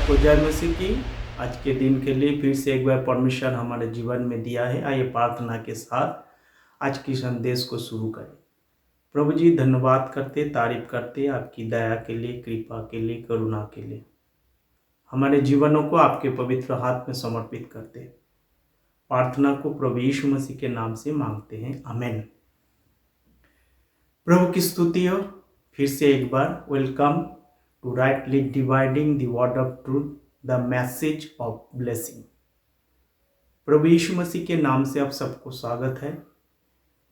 सबको जय मसीह की। आज के दिन के लिए फिर से एक बार परमेश्वर हमारे जीवन में दिया है। आइए प्रार्थना के साथ आज की संदेश को शुरू करें। प्रभु जी, धन्यवाद करते, तारीफ करते आपकी दया के लिए, कृपा के लिए, करुणा के लिए। हमारे जीवनों को आपके पवित्र हाथ में समर्पित करते, प्रार्थना को प्रभु यीशु मसीह के नाम से मांगते हैं, आमीन। प्रभु की स्तुति हो। फिर से एक बार welcome to rightly dividing the word of truth, the message of blessing. प्रभु यीशु मसीह के नाम से आप सबको स्वागत है।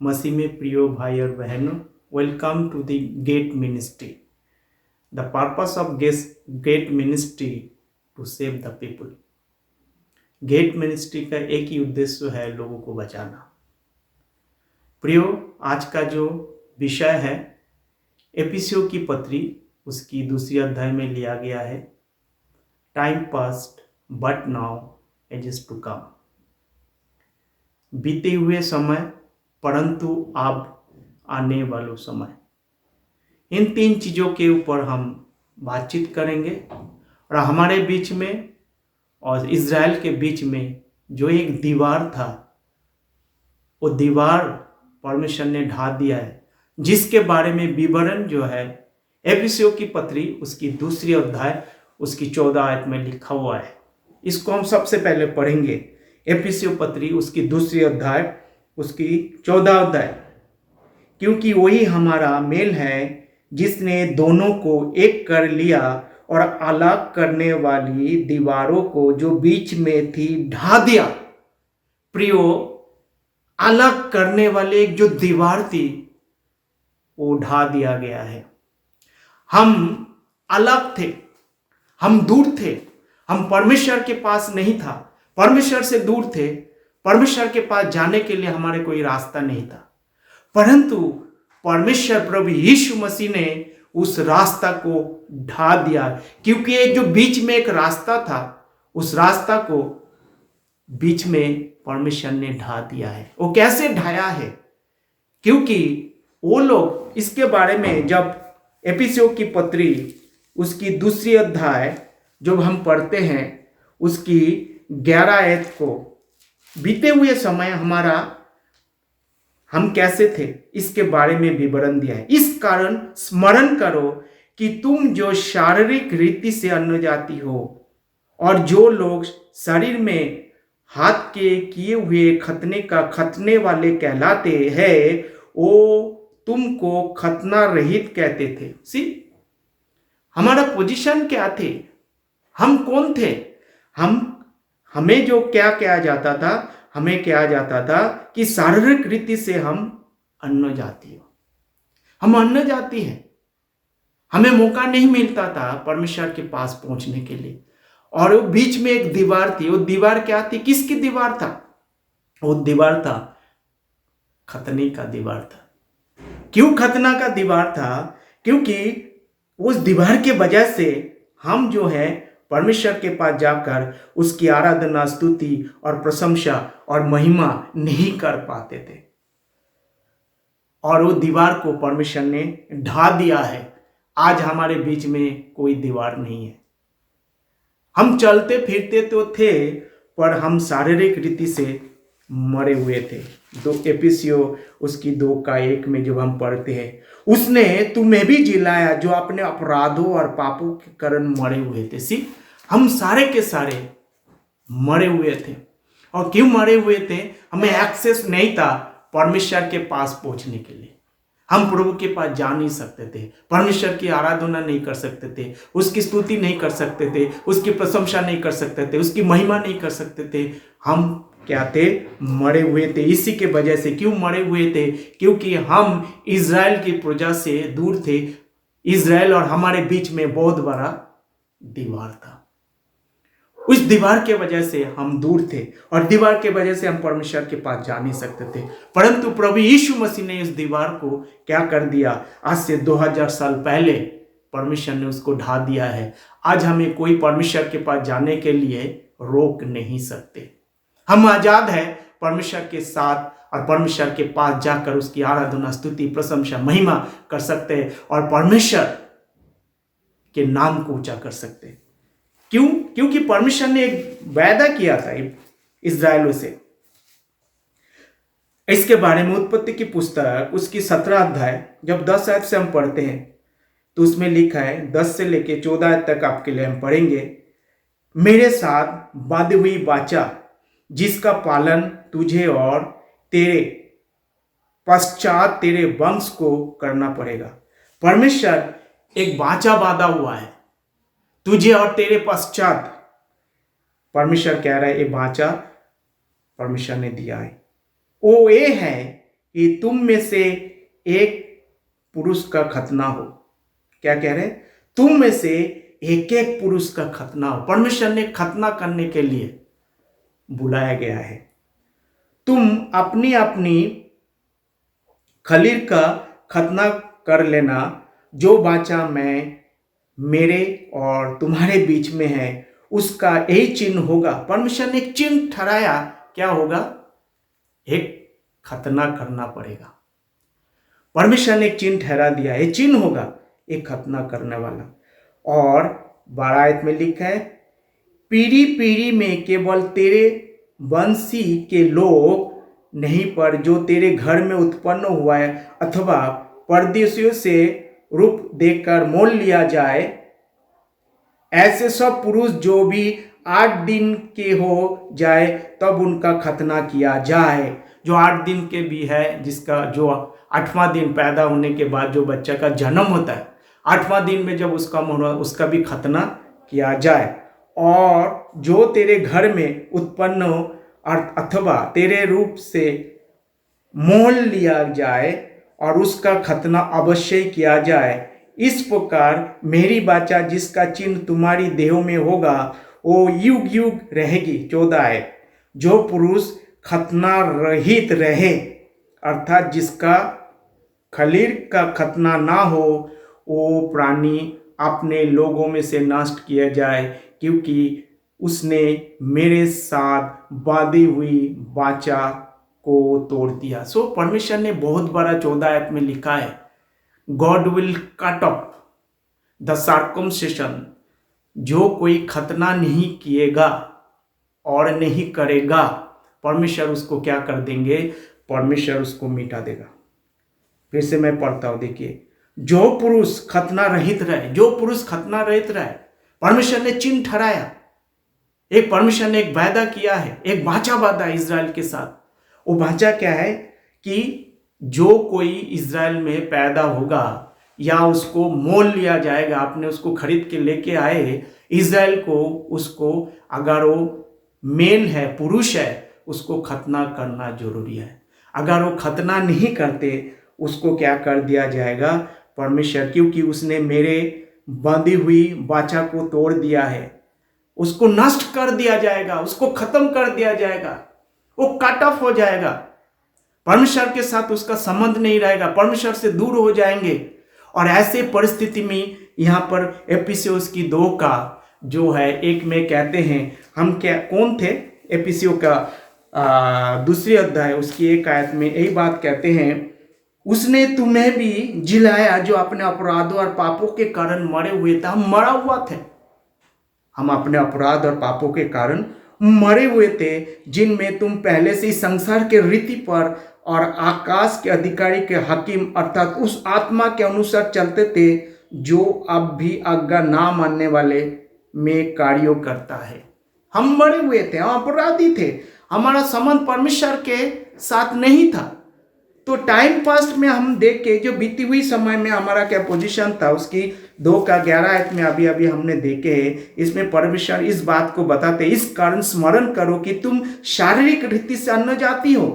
मसीह में प्रियो भाई और बहनों, welcome to the gate ministry. The purpose of gate ministry to save the people. Gate ministry का एक ही उद्देश्य है, लोगों को बचाना। प्रियो, आज का जो विषय है एफिसियों की पत्री, उसकी दूसरी अध्याय में लिया गया है। Time past but now age to come. बीते हुए समय परंतु अब आने वाला समय। इन तीन चीज़ों के ऊपर हम बातचीत करेंगे। और हमारे बीच में और इज़राइल के बीच में जो एक दीवार था, वो दीवार परमेश्वर ने ढा दिया है, जिसके बारे में विवरण जो है एफिसियों की पत्री उसकी दूसरी अध्याय उसकी 14 आयत में लिखा हुआ है। इसको हम सबसे पहले पढ़ेंगे। एफिसियों पत्री उसकी दूसरी अध्याय उसकी 14 अध्याय। क्योंकि वही हमारा मेल है जिसने दोनों को एक कर लिया और अलग करने वाली दीवारों को जो बीच में थी ढा दिया। प्रियो, अलग करने वाले एक जो दीवार थी वो ढा दिया गया है। हम अलग थे, हम दूर थे, हम परमेश्वर के पास नहीं था, परमेश्वर से दूर थे। परमेश्वर के पास जाने के लिए हमारे कोई रास्ता नहीं था, परंतु परमेश्वर प्रभु यीशु मसीह ने उस रास्ता को ढा दिया। क्योंकि ये जो बीच में एक रास्ता था, उस रास्ता को बीच में परमेश्वर ने ढा दिया है। वो कैसे ढाया है? क्योंकि वो लोग, इसके बारे में जब एफिसियों की पत्री उसकी दूसरी अध्याय जब हम पढ़ते हैं, उसकी 11 आयत को, बीते हुए समय हम कैसे थे इसके बारे में विवरण दिया है। इस कारण स्मरण करो कि तुम जो शारीरिक रीति से अन्य जाति हो और जो लोग शरीर में हाथ के किए हुए खतने का खतने वाले कहलाते हैं, वो तुमको खतना रहित कहते थे। हमारा पोजीशन क्या थे? हम कौन थे? हमें जो क्या किया जाता था, हमें क्या जाता था कि शारीरिक रीति से हम अन्य जाति हो, हम अन्य जाति हैं। हमें मौका नहीं मिलता था परमेश्वर के पास पहुंचने के लिए। और वो बीच में एक दीवार थी। वो दीवार क्या थी? किसकी दीवार था? वो दीवार था खतने का दीवार था। क्यों खतना का दीवार था? क्योंकि उस दीवार के वजह से हम जो है परमेश्वर के पास जाकर उसकी आराधना, स्तुति और प्रशंसा और महिमा नहीं कर पाते थे। और वो दीवार को परमेश्वर ने ढा दिया है। आज हमारे बीच में कोई दीवार नहीं है। हम चलते फिरते तो थे, पर हम शारीरिक रीति से मरे हुए थे। एफिसियों उसकी 2:1 में जब हम पढ़ते हैं, उसने तुम्हें भी जिलाया जो अपने अपराधों और पापों के कारण मरे हुए थे। हम सारे के सारे मरे हुए थे। और क्यों मरे हुए थे? हमें एक्सेस नहीं था परमेश्वर के पास पहुंचने के लिए। हम प्रभु के पास जा नहीं सकते थे, परमेश्वर की आराधना नहीं कर सकते थे, उसकी स्तुति नहीं कर सकते थे, उसकी प्रशंसा नहीं कर सकते थे, उसकी महिमा नहीं कर सकते थे। हम क्या थे? मरे हुए थे। इसी के वजह से क्यों मरे हुए थे? क्योंकि हम इज़राइल की प्रजा से दूर थे। इज़राइल और हमारे बीच में बहुत बड़ा दीवार था। उस दीवार के वजह से हम दूर थे और दीवार के वजह से हम परमेश्वर के पास जा नहीं सकते थे। परंतु प्रभु यीशु मसीह ने इस दीवार को क्या कर दिया? आज से 2000 साल पहले परमेश्वर ने उसको ढा दिया है। आज हमें कोई परमेश्वर के पास जाने के लिए रोक नहीं सकते। हम आजाद है परमेश्वर के साथ और परमेश्वर के पास जाकर उसकी आराधना, स्तुति, प्रशंसा, महिमा कर सकते हैं और परमेश्वर के नाम को ऊंचा कर सकते हैं। क्यों? क्योंकि परमेश्वर ने एक वायदा किया था इस्राएलियों से। इसके बारे में उत्पत्ति की पुस्तक उसकी 17 अध्याय जब 10 आयत से हम पढ़ते हैं तो उसमें लिखा है, 10 से लेके 14 आयत तक आपके लिए हम पढ़ेंगे। मेरे साथ बांधी हुई वाचा जिसका पालन तुझे और तेरे पश्चात तेरे वंश को करना पड़ेगा। परमेश्वर एक वाचा बांधा हुआ है तुझे और तेरे पश्चात। परमेश्वर कह रहा है ये वाचा परमेश्वर ने दिया है, वो ये है कि तुम में से एक पुरुष का खतना हो। क्या कह रहे हैं? तुम में से एक एक पुरुष का खतना हो। परमेश्वर ने खतना करने के लिए बुलाया गया है। तुम अपनी अपनी खलील का खतना कर लेना। जो वाचा मैं मेरे और तुम्हारे बीच में है उसका यही चिन्ह होगा। परमेश्वर ने एक चिन्ह ठहराया, क्या होगा? एक खतना करना पड़ेगा। परमेश्वर ने एक चिन्ह ठहरा दिया, ये चिन्ह होगा एक खतना करने वाला। और 12 आयत में लिखा है, पीढ़ी पीढ़ी में केवल तेरे वंशी के लोग नहीं पर जो तेरे घर में उत्पन्न हुआ है अथवा परदेशियों से रूप देकर मोल लिया जाए, ऐसे सब पुरुष जो भी 8 दिन के हो जाए तब उनका खतना किया जाए। जो 8 दिन के भी है, जिसका जो 8वां दिन पैदा होने के बाद जो बच्चा का जन्म होता है, 8वां दिन में जब उसका भी खतना किया जाए। और जो तेरे घर में उत्पन्न हो अथवा तेरे रूप से मोल लिया जाए और उसका खतना अवश्य किया जाए। इस प्रकार मेरी वाचा जिसका चिन्ह तुम्हारी देहों में होगा वो युग युग रहेगी। 14 है, जो पुरुष खतना रहित रहे अर्थात जिसका खलील का खतना ना हो वो प्राणी अपने लोगों में से नष्ट किया जाए, क्योंकि उसने मेरे साथ बांधी हुई वाचा को तोड़ दिया। सो परमेश्वर ने बहुत बड़ा 14 आयत में लिखा है, God will cut off the circumcision. जो कोई खतना नहीं किएगा और नहीं करेगा, परमेश्वर उसको क्या कर देंगे? परमेश्वर उसको मिटा देगा। फिर से मैं पढ़ता हूं, देखिए, जो पुरुष खतना रहित रहे, जो पुरुष खतना रहित रहे, परमेश्वर ने चिन्ह ठहराया। एक परमेश्वर ने एक वायदा किया है, एक वाचा बांधा है इजराइल के साथ। वो वाचा क्या है कि जो कोई इजराइल में पैदा होगा या उसको मोल लिया जाएगा, आपने उसको खरीद के लेके आए इजराइल को, उसको अगर वो मेल है, पुरुष है, उसको खतना करना जरूरी है। अगर वो खतना नहीं करते उसको क्या कर दिया जाएगा? परमेश्वर, क्योंकि उसने मेरे बांधी हुई वाचा को तोड़ दिया है, उसको नष्ट कर दिया जाएगा, उसको खत्म कर दिया जाएगा, वो कट ऑफ हो जाएगा। परमेश्वर के साथ उसका संबंध नहीं रहेगा, परमेश्वर से दूर हो जाएंगे। और ऐसे परिस्थिति में यहाँ पर एफिसियों की 2 का जो है, एक में कहते हैं, हम क्या कौन थे? एफिसियों का 2 अध्याय उसकी 1 आयत में यही बात कहते हैं, उसने तुम्हें भी जिलाया जो अपने अपराधों और पापों के कारण मरे हुए थे। हम मरा हुआ थे, हम अपने अपराध और पापों के कारण मरे हुए थे, जिनमें तुम पहले से ही संसार के रीति पर और आकाश के अधिकारी के हकीम अर्थात उस आत्मा के अनुसार चलते थे जो अब भी आज्ञा ना मानने वाले में कार्यों करता है। हम मरे हुए थे, हम अपराधी थे, हमारा संबंध परमेश्वर के साथ नहीं था। तो टाइम पास्ट में हम देख के जो बीती हुई समय में हमारा क्या पोजीशन था, उसकी 2 का 11 आयत में अभी अभी हमने देखे। इसमें परमेश्वर इस बात को बताते, इस कारण स्मरण करो कि तुम शारीरिक रीति से अन्य जाति हो।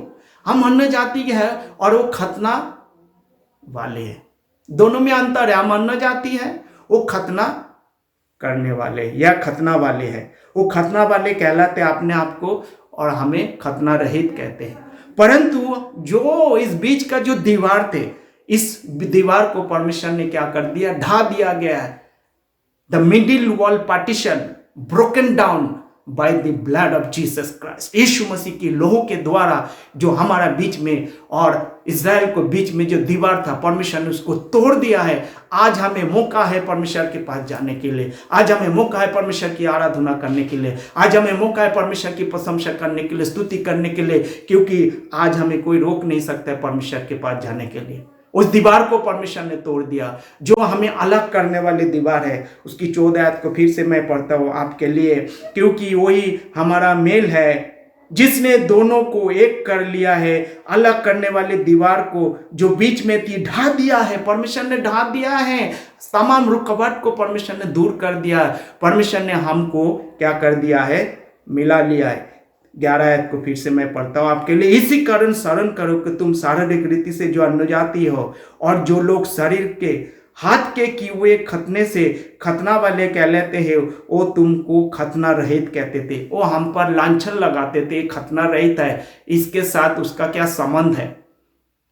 हम अन्य जाति के हैं और वो खतना वाले हैं, दोनों में अंतर है। हम अन्य जाति है, वो खतना करने वाले या खतना वाले हैं। वो खतना वाले कहलाते अपने आप को, और हमें खतना रहित कहते हैं। परंतु जो इस बीच का जो दीवार थे, इस दीवार को परमेश्वर ने क्या कर दिया? ढा दिया गया है। The middle wall partition broken down by the blood of Jesus Christ. Yeshu Masih की लोहू के द्वारा जो हमारा बीच में और इज़राइल को बीच में जो दीवार था, परमेश्वर ने उसको तोड़ दिया है। आज हमें मौका है परमेश्वर के पास जाने के लिए। आज हमें मौका है परमेश्वर की आराधना करने के लिए। आज हमें मौका है परमेश्वर की प्रशंसा करने के लिए, स्तुति करने के लिए, क्योंकि आज हमें कोई रोक नहीं सकता है परमेश्वर के पास जाने के लिए। उस दीवार को परमेश्वर ने तोड़ दिया जो हमें अलग करने वाली दीवार है। उसकी 14 आयत को फिर से मैं पढ़ता हूँ आपके लिए, क्योंकि वही हमारा मेल है जिसने दोनों को एक कर लिया है, अलग करने वाली दीवार को जो बीच में थी ढा दिया है। परमेश्वर ने ढा दिया है, तमाम रुकावट को परमेश्वर ने दूर कर दिया। परमेश्वर ने हमको क्या कर दिया है, मिला लिया है। 11 आयत को फिर से मैं पढ़ता हूँ आपके लिए। इसी कारण स्मरण करो कि तुम शारीरिक रीति से जो अन्नजाति हो और जो लोग शरीर के हाथ के किए हुए खतने से खतना वाले कहलाते हैं, वो तुमको खतना रहित कहते थे। वो हम पर लांछन लगाते थे, खतना रहित है, इसके साथ उसका क्या संबंध है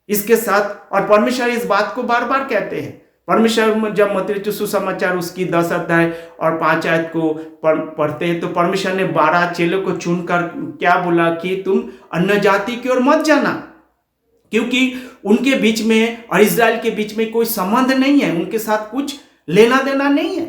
इसके साथ। और परमेश्वर इस बात को बार बार कहते हैं। परमेश्वर जब मत्ती सुसमाचार उसकी 10 अध्याय और 5 आयत को पढ़ते हैं तो परमेश्वर ने 12 चेलों को चुनकर क्या बोला कि तुम अन्य जाति की ओर मत जाना, क्योंकि उनके बीच में और इज़राइल के बीच में कोई संबंध नहीं है, उनके साथ कुछ लेना देना नहीं है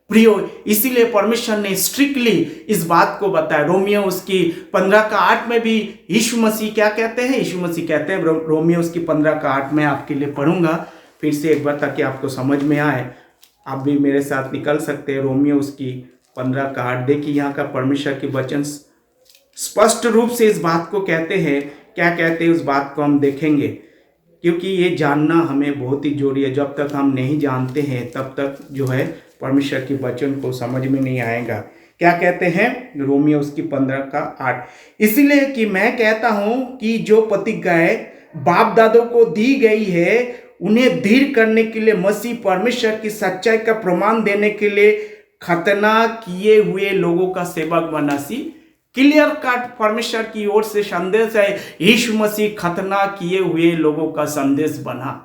प्रियो। इसीलिए परमेश्वर ने स्ट्रिक्टली इस बात को बताया। रोमियो उसकी 15 का 8 में भी यीशु मसीह क्या कहते हैं, यीशु मसीह कहते हैं, रोमियो उसकी 15 का 8 में आपके लिए पढ़ूंगा फिर से एक बार ताकि आपको समझ में आए। आप भी मेरे साथ निकल सकते हैं। रोमियो उसकी 15 का 8 देखिए, यहाँ का परमेश्वर के वचन स्पष्ट रूप से इस बात को कहते हैं। क्या कहते हैं उस बात को हम देखेंगे, क्योंकि ये जानना हमें बहुत ही जरूरी है। जब तक हम नहीं जानते हैं तब तक जो है परमेश्वर के वचन को समझ में नहीं आएगा। क्या कहते हैं रोमियो उसकी 15 का 8, इसीलिए कि मैं कहता हूं कि जो प्रतिज्ञाएं बाप दादों को दी गई है उन्हें धीर करने के लिए मसीह परमेश्वर की सच्चाई का प्रमाण देने के लिए खतना किए हुए लोगों का सेवक बना। सी क्लियर कट परमेश्वर की ओर से संदेश है। यीशु मसीह खतना किए हुए लोगों का संदेश बना।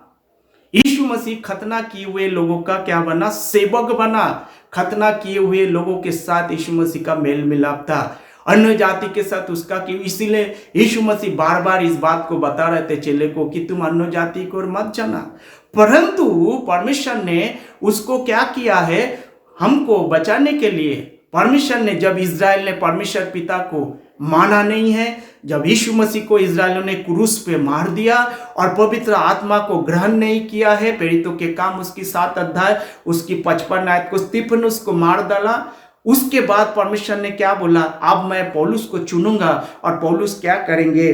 यीशु मसीह खतना किए हुए लोगों का क्या बना, सेवक बना। खतना किए हुए लोगों के साथ यीशु मसीह का मेल मिलाप था, अन्य जाति के साथ उसका क्यों। इसीलिए यीशु मसीह बार बार इस बात को बता रहे थे चेले को कि तुम अन्य जाति को मत जाना। परंतु परमेश्वर ने उसको क्या किया है, हमको बचाने के लिए परमेश्वर ने, जब इज़राइल ने परमेश्वर पिता को माना नहीं है, जब यीशु मसीह को इज़राइलियों ने क्रूस पे मार दिया और पवित्र आत्मा को ग्रहण नहीं किया है, प्रेरितों के काम उसकी 7 अध्याय उसकी 55 आयत को स्तिफनुस को मार डाला। उसके बाद परमेश्वर ने क्या बोला, अब मैं पौलुस को चुनूंगा और पौलुस क्या करेंगे,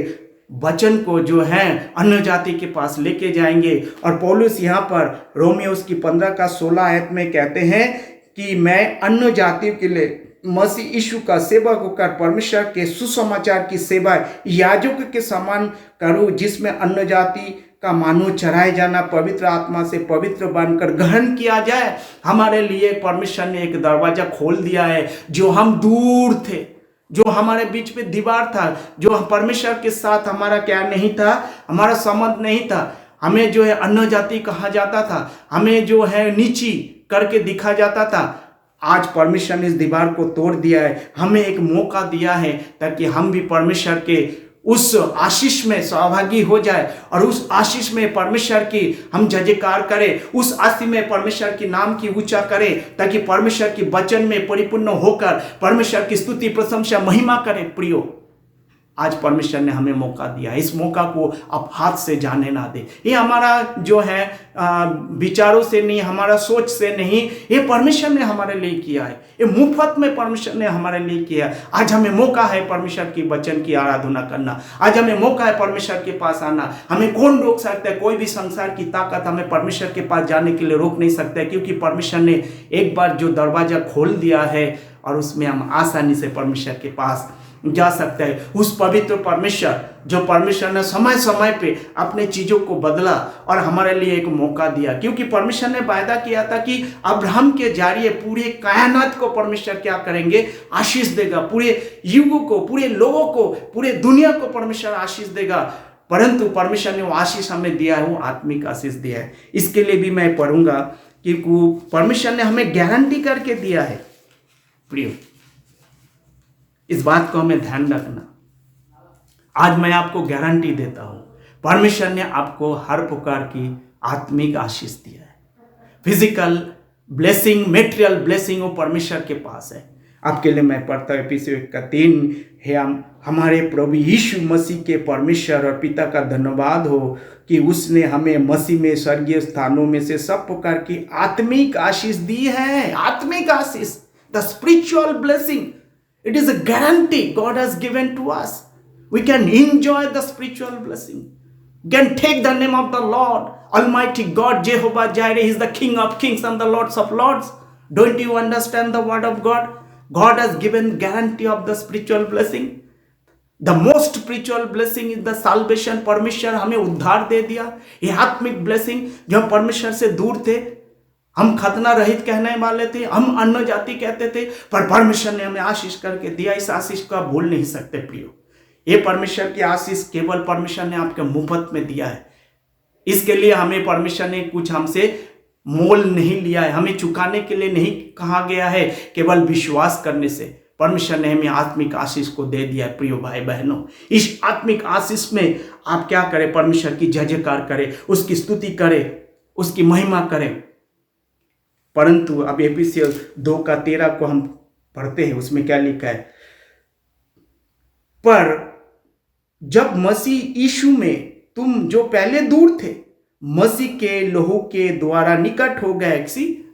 वचन को जो है अन्य जाति के पास लेके जाएंगे। और पौलुस यहाँ पर रोमियो उसकी 15 का 16 आयत में कहते हैं कि मैं अन्य जातियों के लिए मसीह यीशु का सेवक होकर परमेश्वर के सुसमाचार की सेवा याजक के समान करूं, जिसमें अन्य जाति का मानो चढ़ाए जाना पवित्र आत्मा से पवित्र बनकर ग्रहण किया जाए। हमारे लिए परमेश्वर ने एक दरवाजा खोल दिया है। जो हम दूर थे, जो हमारे बीच में दीवार था, जो परमेश्वर के साथ हमारा क्या नहीं था, हमारा संबंध नहीं था, हमें जो है अन्य जाति कहा जाता था, हमें जो है नीची करके दिखा जाता था, आज परमेश्वर ने इस दीवार को तोड़ दिया है। हमें एक मौका दिया है ताकि हम भी परमेश्वर के उस आशीष में सहभागी हो जाए और उस आशीष में परमेश्वर की हम जयकार करें, उस आशीष में परमेश्वर के नाम की ऊंचा करें, ताकि परमेश्वर की वचन में परिपूर्ण होकर परमेश्वर की स्तुति प्रशंसा महिमा करें। प्रियो, आज परमेश्वर ने हमें मौका दिया, इस मौका को आप हाथ से जाने ना दे। ये हमारा जो है विचारों से नहीं, हमारा सोच से नहीं, ये परमेश्वर ने हमारे लिए किया है। ये मुफ्त में परमेश्वर ने हमारे लिए किया है। आज हमें मौका है परमेश्वर की वचन की आराधना करना। आज हमें मौका है परमेश्वर के पास आना। हमें कौन रोक सकता है? कोई भी संसार की ताकत हमें परमेश्वर के पास जाने के लिए रोक नहीं सकता है, क्योंकि परमेश्वर ने एक बार जो दरवाजा खोल दिया है और उसमें हम आसानी से परमेश्वर के पास जा सकते हैं। उस पवित्र परमेश्वर, जो परमेश्वर ने समय समय पे अपने चीजों को बदला और हमारे लिए एक मौका दिया, क्योंकि परमेश्वर ने वायदा किया था कि अब्राहम के जरिए पूरे कायनात को परमेश्वर क्या करेंगे, आशीष देगा। पूरे युग को, पूरे लोगों को, पूरे दुनिया को परमेश्वर आशीष देगा। परंतु परमेश्वर ने वो आशीष हमें दिया है, वो आत्मिक आशीष दिया है। इसके लिए भी मैं पढ़ूंगा कि परमेश्वर ने हमें गारंटी करके दिया है। प्रिय, इस बात को हमें ध्यान रखना। आज मैं आपको गारंटी देता हूं, परमेश्वर ने आपको हर प्रकार की आत्मिक आशीष दिया है। फिजिकल ब्लेसिंग, मेटेरियल ब्लेसिंग वो परमेश्वर के पास है। आपके लिए मैं पढ़ता हूँ एफिसियों का 3 है। हमारे प्रभु यीशु मसीह के परमेश्वर और पिता का धन्यवाद हो कि उसने हमें मसीह में स्वर्गीय स्थानों में से सब प्रकार की आत्मिक आशीष दी है। आत्मिक आशीष, the spiritual blessing, it is a guarantee God has given to us. We can enjoy the spiritual blessing. We can take the name of the Lord, Almighty God, Jehovah Jireh. He is the King of kings and the Lords of lords. Don't you understand the word of God? God has given guarantee of the spiritual blessing. The most spiritual blessing is the salvation. परमेश्वर हमें उद्धार दे दिया। ये आत्मिक blessing, जो हम परमेश्वर से दूर थे, हम खतना रहित कहने वाले थे, हम अन्य जाति कहते थे, पर परमेश्वर ने हमें आशीष करके दिया। इस आशीष को आप भूल नहीं सकते प्रियो। ये परमेश्वर की आशीष केवल परमेश्वर ने आपके मुफ्त में दिया है। इसके लिए हमें परमेश्वर ने कुछ हमसे मोल नहीं लिया है, हमें चुकाने के लिए नहीं कहा गया है, केवल विश्वास करने से परमेश्वर ने हमें आत्मिक आशीष को दे दिया है। प्रियो भाई बहनों, इस आत्मिक आशीष में आप क्या करें? परमेश्वर की जय जयकार करें, उसकी स्तुति करें, उसकी महिमा करें। परंतु अब एफिसियों 2:13 को हम पढ़ते हैं, उसमें क्या लिखा है? पर जब मसीह यीशु में तुम जो पहले दूर थे, मसीह के लहू के द्वारा निकट हो गए।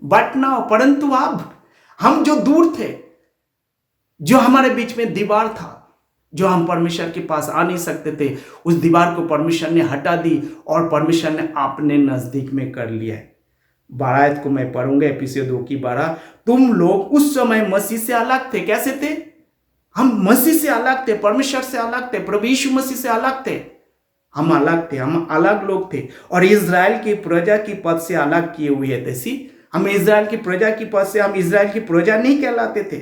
बट नाउ, परंतु अब हम जो दूर थे, जो हमारे बीच में दीवार था, जो हम परमेश्वर के पास आ नहीं सकते थे, उस दीवार को परमेश्वर ने हटा दी और परमेश्वर ने अपने नजदीक में कर लिया है। 12 को मैं पढ़ूंगा, एफिसियों 2:12। तुम लोग उस समय मसीह से अलग थे। कैसे थे? हम मसीह से अलग थे, परमेश्वर से अलग थे, प्रभु यीशु मसीह से अलग थे। हम अलग थे, हम अलग लोग थे और इज़राइल की प्रजा की पद से अलग किए हुए थे। हम इज़राइल की प्रजा की पद से, हम इज़राइल की प्रजा नहीं कहलाते थे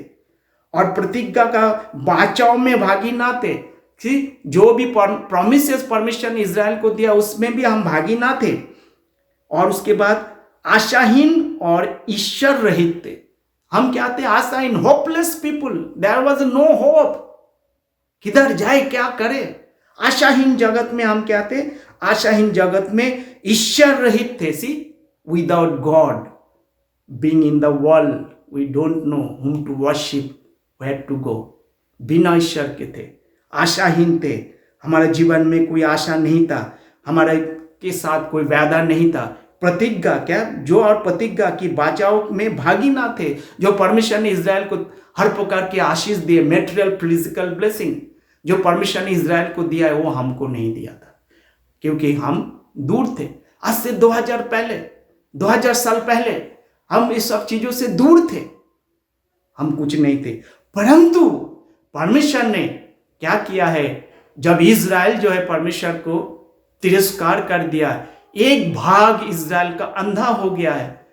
और प्रतिज्ञा का बचाव में भागी ना थे। जो भी प्रॉमिसेस परमेश्वर ने इज़राइल को दिया उसमें भी हम भागी ना थे। और उसके बाद आशाहीन और ईश्वर रहित थे। हम क्या थे? आशाहीन, hopeless people. There was no hope. किधर जाए, क्या करे? आशाहीन जगत में हम क्या थे? आशाहीन जगत में ईश्वर रहित थे। See, without God being in the world, we don't know whom to worship, where to go. बिना ईश्वर के थे, आशाहीन थे। हमारे जीवन में कोई आशा नहीं था, हमारे के साथ कोई वादा नहीं था। प्रतिज्ञा क्या, जो और प्रतिज्ञा की बचाव में भागी ना थे। जो परमेश्वर ने इज़राइल को हर प्रकार की आशीष दिए, मेटेरियल फिजिकल ब्लेसिंग जो परमेश्वर ने इज़राइल को दिया है, वो हमको नहीं दिया था, क्योंकि हम दूर थे। आज से 2000 साल पहले हम इस सब चीजों से दूर थे, हम कुछ नहीं थे। परंतु परमेश्वर ने क्या किया है? जब इज़राइल जो है परमेश्वर को तिरस्कार कर दिया, एक भाग इज़राइल का अंधा हो गया है।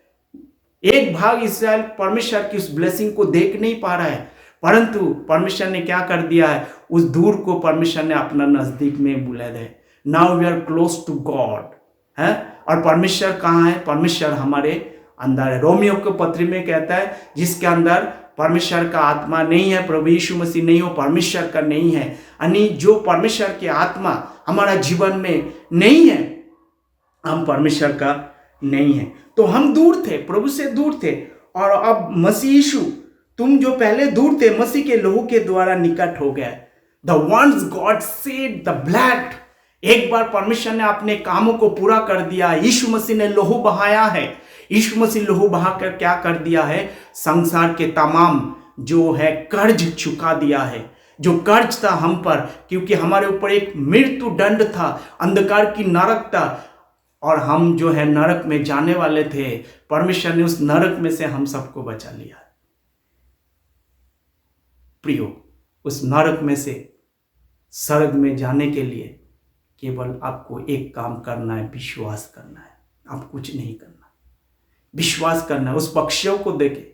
एक भाग इज़राइल परमेश्वर की उस ब्लेसिंग को देख नहीं पा रहा है। परंतु परमेश्वर ने क्या कर दिया है? उस दूर को परमेश्वर ने अपना नजदीक में बुला दिया। Now we are close to God है। और परमेश्वर कहाँ है? परमेश्वर हमारे अंदर है। रोमियो के पत्री में कहता है, जिसके अंदर परमेश्वर का आत्मा नहीं है, प्रभु यीशु मसीह नहीं हो, परमेश्वर का नहीं है। यानी जो परमेश्वर की आत्मा हमारा जीवन में नहीं है, हम परमेश्वर का नहीं है। तो हम दूर थे, प्रभु से दूर थे। और अब मसीह यीशु, तुम जो पहले दूर थे, मसीह के लहू के द्वारा निकट हो गए। The ones God said the blood, एक बार परमेश्वर ने अपने कामों को पूरा कर दिया। यीशु मसीह ने लहू बहाया है। यीशु मसीह लहू बहाकर क्या कर दिया है? संसार के तमाम जो है कर्ज चुका दिया है। जो कर्ज था हम पर, क्योंकि हमारे ऊपर एक मृत्यु दंड था, अंधकार की नरक था और हम जो है नरक में जाने वाले थे। परमेश्वर ने उस नरक में से हम सबको बचा लिया। प्रियो, उस नरक में से स्वर्ग में जाने के लिए केवल आपको एक काम करना है, विश्वास करना है। आप कुछ नहीं करना, विश्वास करना है। उस पक्षियों को देखे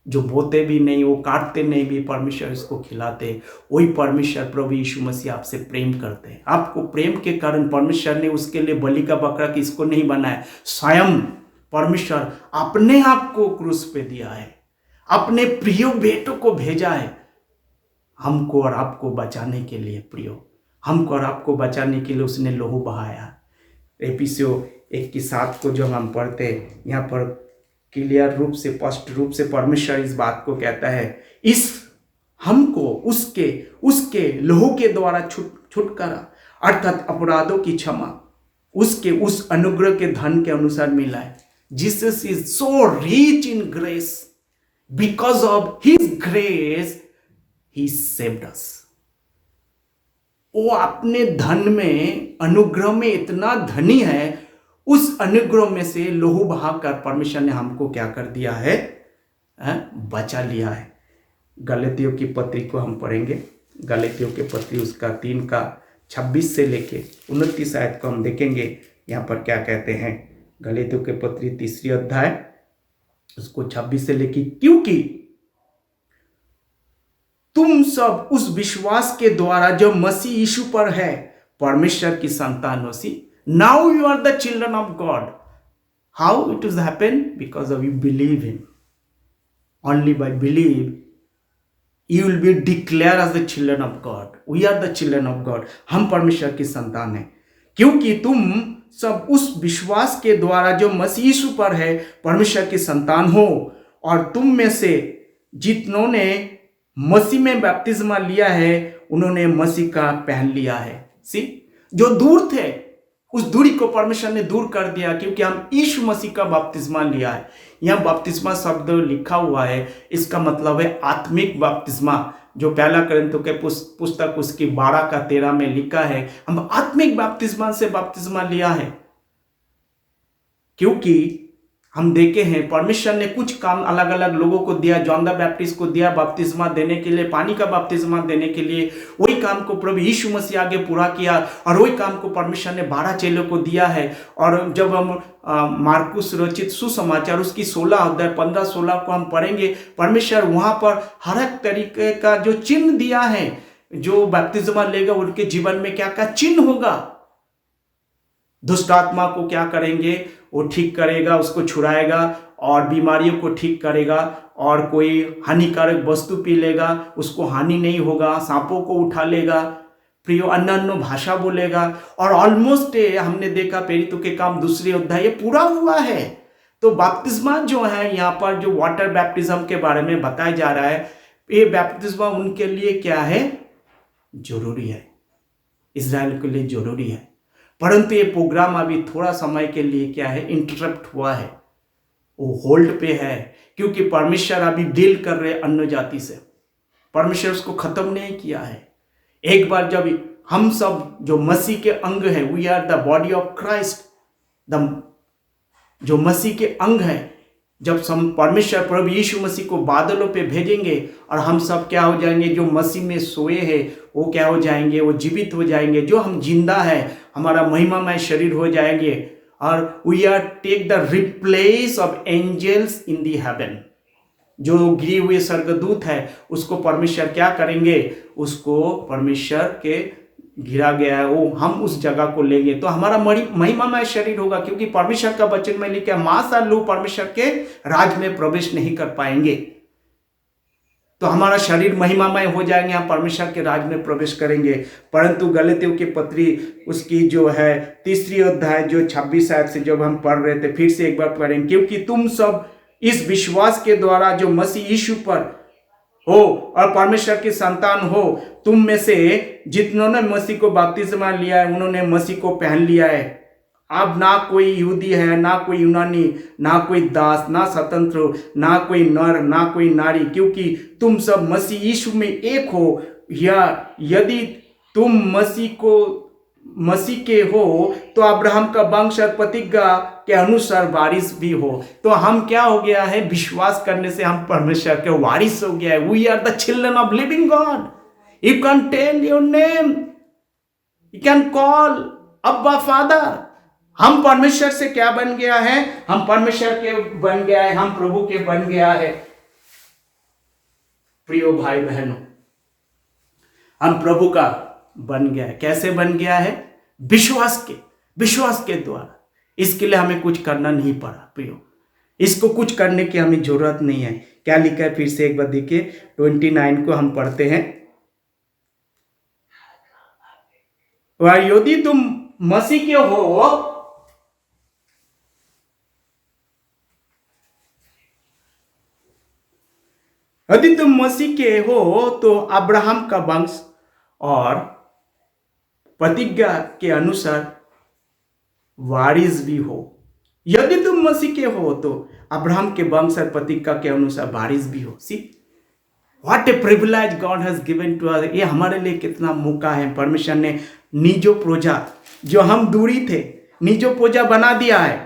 जो बोते भी नहीं, वो काटते नहीं भी, परमेश्वर इसको खिलाते। वही परमेश्वर प्रभु यीशु मसीह आपसे प्रेम करते हैं। आपको प्रेम के कारण परमेश्वर ने उसके लिए बलि का बकरा किसको नहीं बनाया? स्वयं परमेश्वर अपने आप को क्रूस पे दिया है, अपने प्रिय बेटों को भेजा है हमको और आपको बचाने के लिए प्रियो, हमको और आपको बचाने के लिए उसने लहू बहाया। एफिसियों 1:7 को जब हम पढ़ते हैं, यहाँ पर क्लियर रूप से, स्पष्ट रूप से परमेश्वर इस बात को कहता है, इस हमको उसके लहू के द्वारा छुटकारा अर्थात अपराधों की क्षमा उसके उस अनुग्रह के धन के अनुसार मिला है। Jesus is so rich in grace, because of his grace he saved us. वो अपने धन में, अनुग्रह में इतना धनी है, उस अनुग्रह में से लहू बहाकर परमेश्वर ने हमको क्या कर दिया है, बचा लिया है। गलातियों की पत्री को हम पढ़ेंगे, गलातियों की पत्री उसका 3:26 से लेके 29 आयत को हम देखेंगे। यहाँ पर क्या कहते हैं, गलातियों के पत्री 3 अध्याय उसको 26 से लेके, क्योंकि तुम सब उस विश्वास के द्वारा जो मसीह यीशु पर है परमेश्वर की संतान हो see. Now you are the children of God. How it is happen? Because of you believe him. Only by believe you will be declared as the children of God. We are the children of God. हम परमेश्वर की संतान हैं, क्योंकि तुम सब उस विश्वास के द्वारा जो मसीह यीशु पर है परमेश्वर की संतान हो, और तुम में से जितनों ने मसीह में बपतिस्मा लिया है उन्होंने मसीह का पहन लिया है। सी, जो दूर थे उस दूरी को परमेश्वर ने दूर कर दिया, क्योंकि हम यीशु मसीह का बपतिस्मा लिया है। यह बपतिस्मा शब्द लिखा हुआ है, इसका मतलब है आत्मिक बपतिस्मा, जो पहला कोरिन्थियों के पुस्तक उसकी 12:13 में लिखा है। हम आत्मिक बपतिस्मा से बपतिस्मा लिया है, क्योंकि हम देखे हैं परमेश्वर ने कुछ काम अलग अलग लोगों को दिया। जॉन द बैप्टिस्ट को दिया बपतिस्मा देने के लिए, पानी का बपतिस्मा देने के लिए। वही काम को प्रभु यीशु मसीह आगे पूरा किया, और वही काम को परमेश्वर ने 12 चेलों को दिया है। और जब हम मार्कुस रचित सुसमाचार उसकी 16 अध्याय 15-16 को हम पढ़ेंगे, परमेश्वर वहां पर हर एक तरीके का जो चिन्ह दिया है, जो बपतिस्मा लेगा उनके जीवन में क्या क्या चिन्ह होगा। दुष्ट आत्मा को क्या करेंगे, वो ठीक करेगा, उसको छुड़ाएगा, और बीमारियों को ठीक करेगा, और कोई हानिकारक वस्तु पी लेगा उसको हानि नहीं होगा, सांपों को उठा लेगा, प्रियो अन्य भाषा बोलेगा। और ऑलमोस्ट हमने देखा प्रेरितों के काम 2 अध्याय ये पूरा हुआ है। तो बपतिस्मा जो है, यहाँ पर जो वाटर बैप्टिज्म के बारे में बताया जा रहा है, ये बैप्टिज्मा उनके लिए क्या है, जरूरी है, इजराइल के लिए जरूरी है। परंतु ये प्रोग्राम अभी थोड़ा समय के लिए क्या है, इंटरप्ट हुआ है, वो होल्ड पे है, क्योंकि परमेश्वर अभी डील कर रहे अन्य जाति से। परमेश्वर उसको खत्म नहीं किया है। एक बार जब हम सब जो मसीह के अंग हैं, we are the body of Christ, जो मसीह के अंग हैं, जब हम परमेश्वर प्रभु यीशु मसीह को बादलों पे भेजेंगे, और हम सब क्या हो जाएंगे, जो मसीह में सोए हैं वो क्या हो जाएंगे, वो जीवित हो जाएंगे। जो हम जिंदा है, हमारा महिमामय शरीर हो जाएंगे, और we are take the replace of angels in the heaven. जो गिरे हुए स्वर्गदूत है उसको परमेश्वर क्या करेंगे, उसको परमेश्वर के गिरा गया है वो हम उस जगह को लेंगे, तो हमारा महिमामय शरीर होगा। क्योंकि परमेश्वर का वचन में लिखा है, मांस और लहू परमेश्वर के राज में प्रवेश नहीं कर पाएंगे। तो हमारा शरीर महिमामय हो जाएंगे, हम परमेश्वर के राज में प्रवेश करेंगे। परंतु गलातियों की पत्री उसकी जो है 3 अध्याय जो 26 आयत से जब हम पढ़ रहे थे, फिर से एक बार पढ़ेंगे, क्योंकि तुम सब इस विश्वास के द्वारा जो मसीह यीशु पर हो और परमेश्वर की संतान हो, तुम में से जितनों ने मसीह को बपतिस्मा लिया है उन्होंने मसीह को पहन लिया है। अब ना कोई यहूदी है, ना कोई यूनानी, ना कोई दास, ना स्वतंत्र, ना कोई नर, ना कोई नारी, क्योंकि तुम सब मसीह यीशु में एक हो। या यदि तुम मसीह के हो तो अब्राहम का वंश और प्रतिज्ञा के अनुसार वारिस भी हो। तो हम क्या हो गया है, विश्वास करने से हम परमेश्वर के वारिस हो गया है। We are the children of living God. You can tell your name, you can call अब्बा फादर। हम परमेश्वर से क्या बन गया है, हम परमेश्वर के बन गया है, हम प्रभु के बन गया है। प्रियो भाई बहनों, हम प्रभु का बन गया है। कैसे बन गया है? विश्वास के द्वारा। इसके लिए हमें कुछ करना नहीं पड़ा प्रियो, इसको कुछ करने की हमें जरूरत नहीं है। क्या लिखा है फिर से एक बार देखिए, 29 को हम पढ़ते हैं। और यदि तुम मसीह के हो, यदि तुम मसीह के हो तो अब्राहम का वंश और प्रतिज्ञा के अनुसार वारिस भी हो। यदि तुम मसीह के हो तो अब्राहम के वंश और प्रतिज्ञा के अनुसार वारिस भी हो। See what a privilege God has given to us. ये हमारे लिए कितना मौका है। परमेश्वर ने निजो प्रोजा, जो हम दूरी थे, निजो प्रोजा बना दिया है।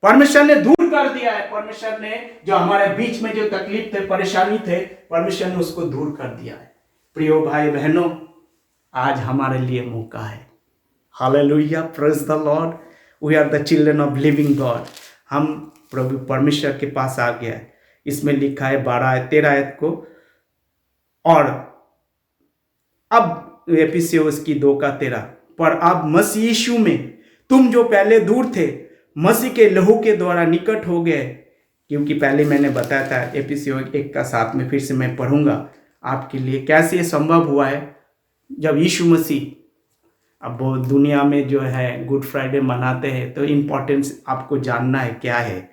परमेश्वर ने दूर कर दिया है। परमेश्वर ने जो हमारे बीच में जो तकलीफ थे, परेशानी थे, परमेश्वर ने उसको दूर कर दिया है। प्रियो भाई बहनों, आज हमारे लिए मौका है। Hallelujah, praise the Lord. We are the children of living God. हम प्रभु परमेश्वर के पास आ गया है। इसमें लिखा है 12-13 आयत को, और अब एफिसियों की 2:13, पर अब मसीह यीशु में तुम जो पहले दूर थे, मसीह के लहू के द्वारा निकट हो गए। क्योंकि पहले मैंने बताया था एफिसियों 1:7 में, फिर से मैं पढ़ूंगा आपके लिए कैसे ये संभव हुआ है। जब यीशु मसीह, अब वो दुनिया में जो है गुड फ्राइडे मनाते हैं, तो इम्पोर्टेंस आपको जानना है क्या है।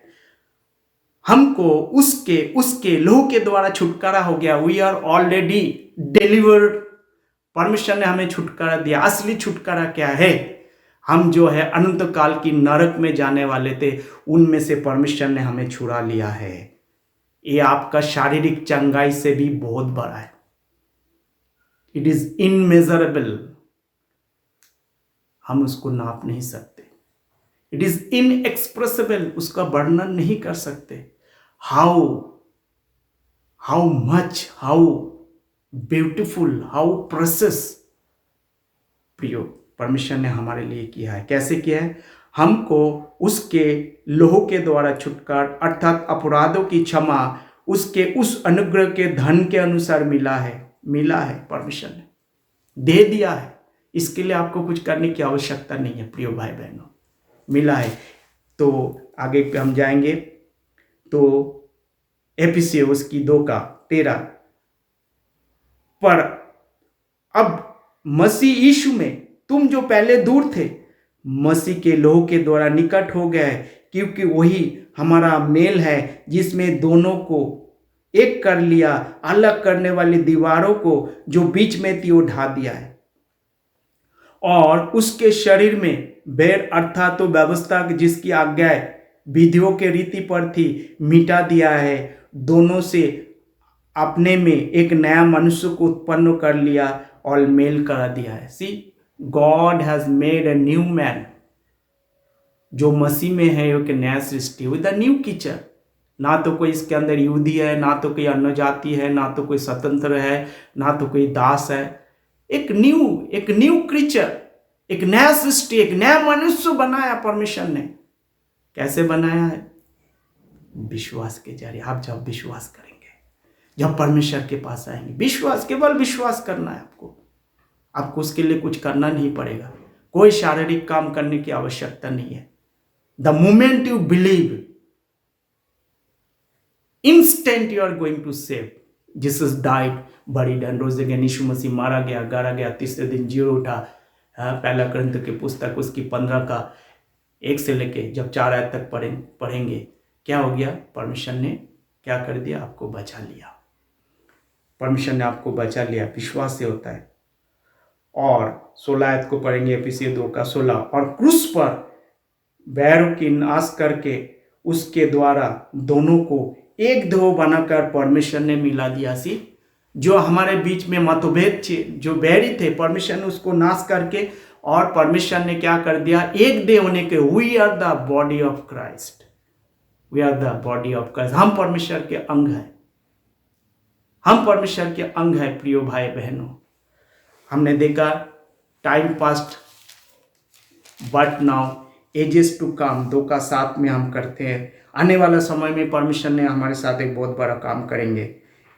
हमको उसके लहू के द्वारा छुटकारा हो गया। We are already delivered. परमेश्वर ने हमें छुटकारा दिया। असली छुटकारा क्या है? हम जो है अनंत काल की नरक में जाने वाले थे, उनमें से परमेश्वर ने हमें छुड़ा लिया है। ये आपका शारीरिक चंगाई से भी बहुत बड़ा है। It is immeasurable. हम उसको नाप नहीं सकते। It is inexpressible. उसका वर्णन नहीं कर सकते। How much, how beautiful, how precious प्रियो परमेश्वर ने हमारे लिए किया है। कैसे किया है? हमको उसके लोह के द्वारा छुटकारा, अर्थात अपराधों की क्षमा, उसके उस अनुग्रह के धन के अनुसार मिला है। परमेश्वर ने दे दिया है। इसके लिए आपको कुछ करने की आवश्यकता नहीं है प्रियो भाई बहनों, मिला है। तो आगे पे हम जाएंगे तो एफिसियों की 2:13, पर अब मसीह यीशु में तुम जो पहले दूर थे, मसीह के लोह के द्वारा निकट हो गए, क्योंकि वही हमारा मेल है, जिसमें दोनों को एक कर लिया, अलग करने वाली दीवारों को जो बीच में थी वो ढा दिया है, और उसके शरीर में बैर अर्थात तो व्यवस्था जिसकी आज्ञाएं विधियों के रीति पर थी, मिटा दिया है। दोनों से अपने में एक नया मनुष्य को उत्पन्न कर लिया और मेल करा दिया है। See God has made a new man. जो मसीह में है एक नया सृष्टि विद अ न्यू कीचर। ना तो कोई इसके अंदर यहूदी है, ना तो कोई अन्य जाति है, ना तो कोई स्वतंत्र है, ना तो कोई दास है। एक न्यू क्रीचर, एक नया सृष्टि, एक नया मनुष्य बनाया परमेश्वर ने। कैसे बनाया है? विश्वास के जरिए। आप जब विश्वास करेंगे, जब परमेश्वर के पास आएंगे, विश्वास, केवल विश्वास करना है आपको उसके लिए कुछ करना नहीं पड़ेगा। कोई शारीरिक काम करने की आवश्यकता नहीं है। The moment you believe, instant you are going to save. Jesus died, buried done, rose again. यीशु मसीह मारा गया, गाड़ा गया, तीसरे दिन जी उठा। पहला ग्रंथ की पुस्तक उसकी 15 से लेके जब 4 आयत तक पढ़ेंगे, क्या हो गया? परमेश्वर ने क्या कर दिया? आपको बचा लिया। परमेश्वर ने आपको बचा लिया। विश्वास से होता है। और 16 आयत को पढ़ेंगे, एफिसियों 2:16, और क्रूस पर बैरों की नाश करके उसके द्वारा दोनों को एक देह बनाकर परमेश्वर ने मिला दिया। सी जो हमारे बीच में मतभेद थे, जो बैरी थे, परमेश्वर ने उसको नाश करके, और परमेश्वर ने क्या कर दिया? एक देह होने के, we are the body of Christ. We are the body of Christ. हम परमेश्वर के अंग हैं। हम परमेश्वर के अंग हैं प्रियो भाई बहनों। हमने देखा time past but now ages to come 2:7 में हम करते हैं। आने वाला समय में परमेश्वर ने हमारे साथ एक बहुत बड़ा काम करेंगे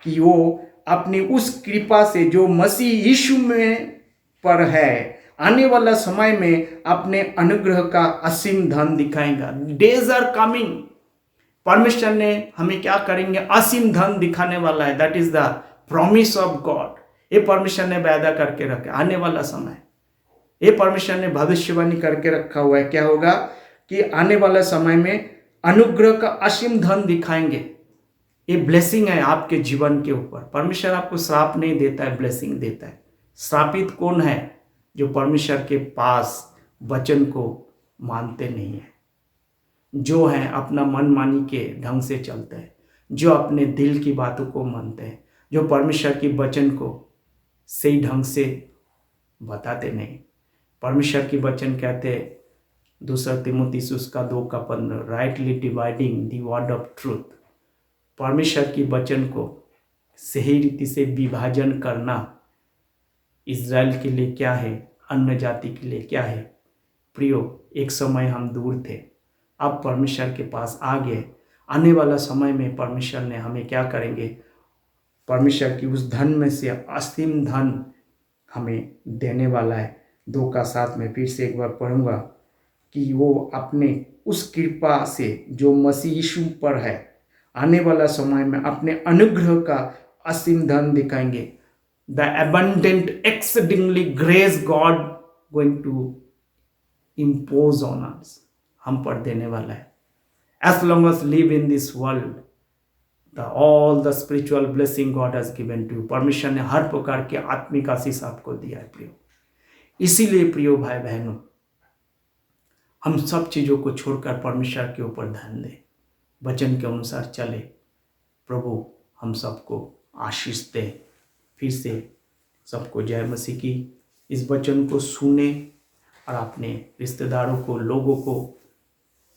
कि वो अपनी उस कृपा से जो मसीह यीशु में पर है, आने वाला समय में अपने अनुग्रह का असीम धन दिखाएगा। Days are coming. परमेश्वर ने हमें क्या करेंगे? असीम धन दिखाने वाला है। That is the promise of God. ये परमेश्वर ने वादा करके रखे। आने वाला समय ये परमेश्वर ने भविष्यवाणी करके रखा हुआ है। क्या होगा कि आने वाला समय में अनुग्रह का असीम धन दिखाएंगे। ये ब्लेसिंग है आपके जीवन के ऊपर। परमेश्वर आपको श्राप नहीं देता है, ब्लेसिंग देता है। श्रापित कौन है? जो परमेश्वर के पास वचन को मानते नहीं है, जो है अपना मनमानी के ढंग से चलते हैं, जो अपने दिल की बातों को मानते हैं, जो परमेश्वर की वचन को सही ढंग से बताते नहीं। परमेश्वर की वचन कहते हैं 2 तीमुथियुस उसका 2:15, rightly dividing the word of truth. परमेश्वर की वचन को सही रीति से विभाजन करना इज़राइल के लिए क्या है, अन्य जाति के लिए क्या है। प्रियो, एक समय हम दूर थे, अब परमेश्वर के पास आ गए। आने वाला समय में परमेश्वर ने हमें क्या करेंगे, परमेश्वर की उस धन में से असीम धन हमें देने वाला है। 2:7 में फिर से एक बार पढ़ूंगा कि वो अपने उस कृपा से जो मसीह यीशु पर है, आने वाला समय में अपने अनुग्रह का असीम धन दिखाएंगे। The abundant exceedingly grace God going to impose on us, हम पर देने वाला है। As long as live in this world, all the spiritual blessing God has given to you, परमेश्वर ने हर प्रकार के आत्मिक आशीष आपको दिया है प्रियो। इसीलिए प्रियो भाई बहनों, हम सब चीज़ों को छोड़कर परमेश्वर के ऊपर ध्यान दें, वचन के अनुसार चले। प्रभु हम सबको आशीष दे। फिर से सबको जय मसीह की। इस वचन को सुने और अपने रिश्तेदारों को, लोगों को,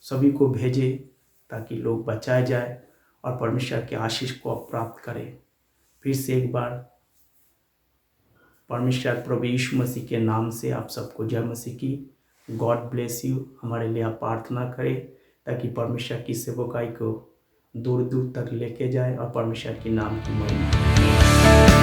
सभी को भेजे ताकि लोग बचाए जाए और परमेश्वर के आशीष को प्राप्त करें। फिर से एक बार परमेश्वर प्रभु यीशु मसीह के नाम से आप सबको जय मसीह की। God bless you. हमारे लिए आप प्रार्थना करें ताकि परमेश्वर की सेवकाई को दूर दूर तक लेके जाए और परमेश्वर के नाम की महिमा।